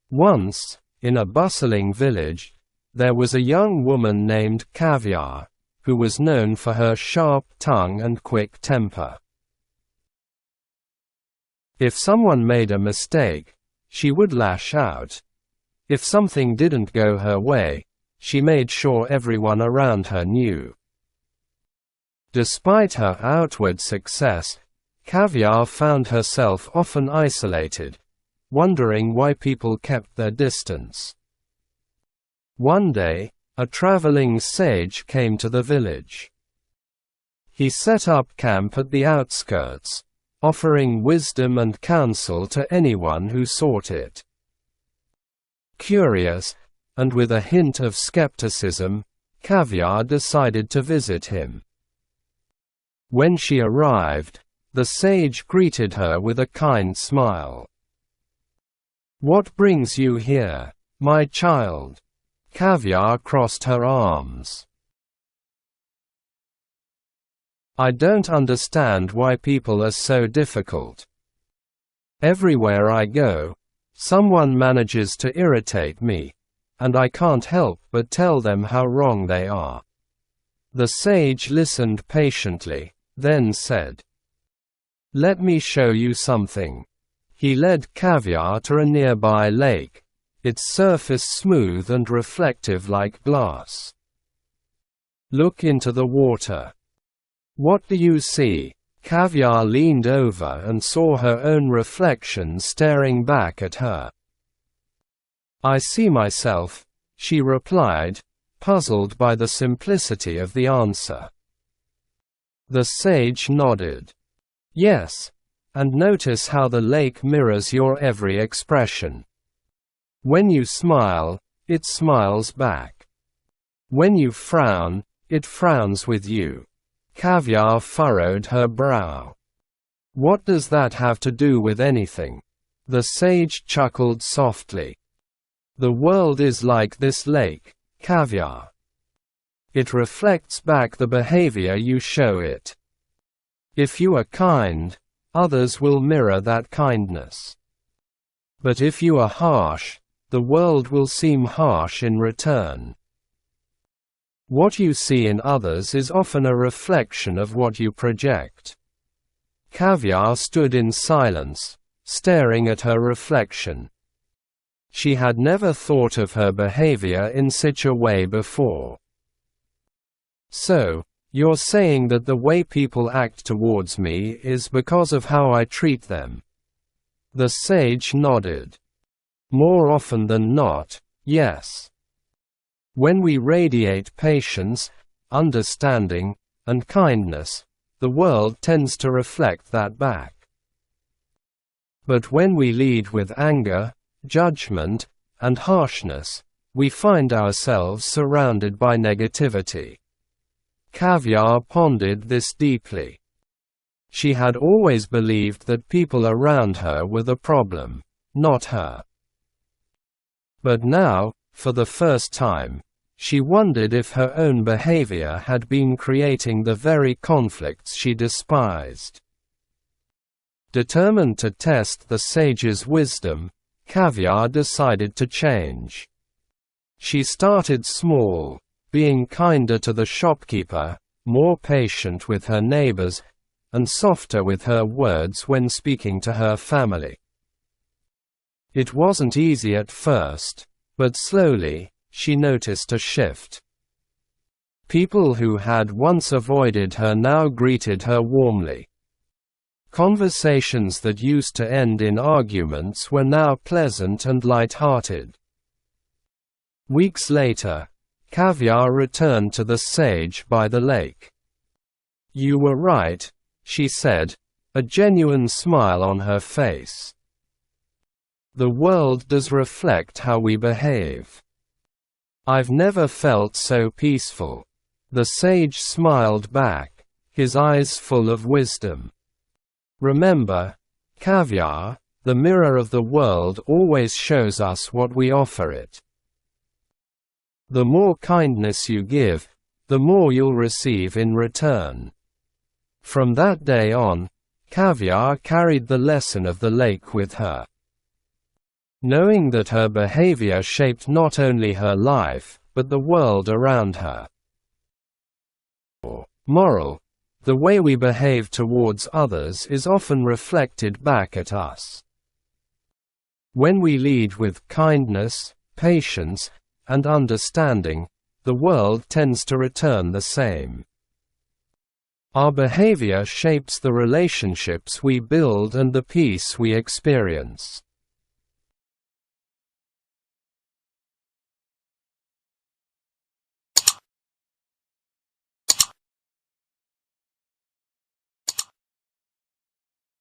Once, in a bustling village, there was a young woman named Caviar, who was known for her sharp tongue and quick temper. If someone made a mistake, she would lash out. If something didn't go her way, she made sure everyone around her knew. Despite her outward success, Caviar found herself often isolated, wondering why people kept their distance. One day, a traveling sage came to the village. He set up camp at the outskirts, offering wisdom and counsel to anyone who sought it. Curious, and with a hint of skepticism, Caviar decided to visit him. When she arrived, the sage greeted her with a kind smile. "What brings you here, my child?" Caviar crossed her arms. "I don't understand why people are so difficult. Everywhere I go, someone manages to irritate me, and I can't help but tell them how wrong they are." The sage listened patiently, then said, "Let me show you something." He led Caviar to a nearby lake, its surface smooth and reflective like glass. "Look into the water. What do you see?" Caviar leaned over and saw her own reflection staring back at her. "I see myself," she replied, puzzled by the simplicity of the answer. The sage nodded. "Yes, and notice how the lake mirrors your every expression. When you smile, it smiles back. When you frown, it frowns with you." Caviar furrowed her brow. "What does that have to do with anything?" The sage chuckled softly. "The world is like this lake, Caviar. It reflects back the behavior you show it. If you are kind, others will mirror that kindness. But if you are harsh, the world will seem harsh in return. What you see in others is often a reflection of what you project." Caviar stood in silence, staring at her reflection. She had never thought of her behavior in such a way before. "So, you're saying that the way people act towards me is because of how I treat them?" The sage nodded. "More often than not, yes. When we radiate patience, understanding, and kindness, the world tends to reflect that back. But when we lead with anger, judgment, and harshness, we find ourselves surrounded by negativity." Caviar pondered this deeply. She had always believed that people around her were the problem, not her. But now, for the first time, she wondered if her own behavior had been creating the very conflicts she despised. Determined to test the sage's wisdom, Caviar decided to change. She started small, being kinder to the shopkeeper, more patient with her neighbors, and softer with her words when speaking to her family. It wasn't easy at first, but slowly, she noticed a shift. People who had once avoided her now greeted her warmly. Conversations that used to end in arguments were now pleasant and light-hearted. Weeks later, Caviar returned to the sage by the lake. "You were right," she said, a genuine smile on her face. "The world does reflect how we behave. I've never felt so peaceful." The sage smiled back, his eyes full of wisdom. "Remember, Caviar, the mirror of the world always shows us what we offer it. The more kindness you give, the more you'll receive in return." From that day on, Caviar carried the lesson of the lake with her. knowing that her behavior shaped not only her life, but the world around her. Moral: the way we behave towards others is often reflected back at us. When we lead with kindness, patience, and understanding, the world tends to return the same. Our behavior shapes the relationships we build and the peace we experience.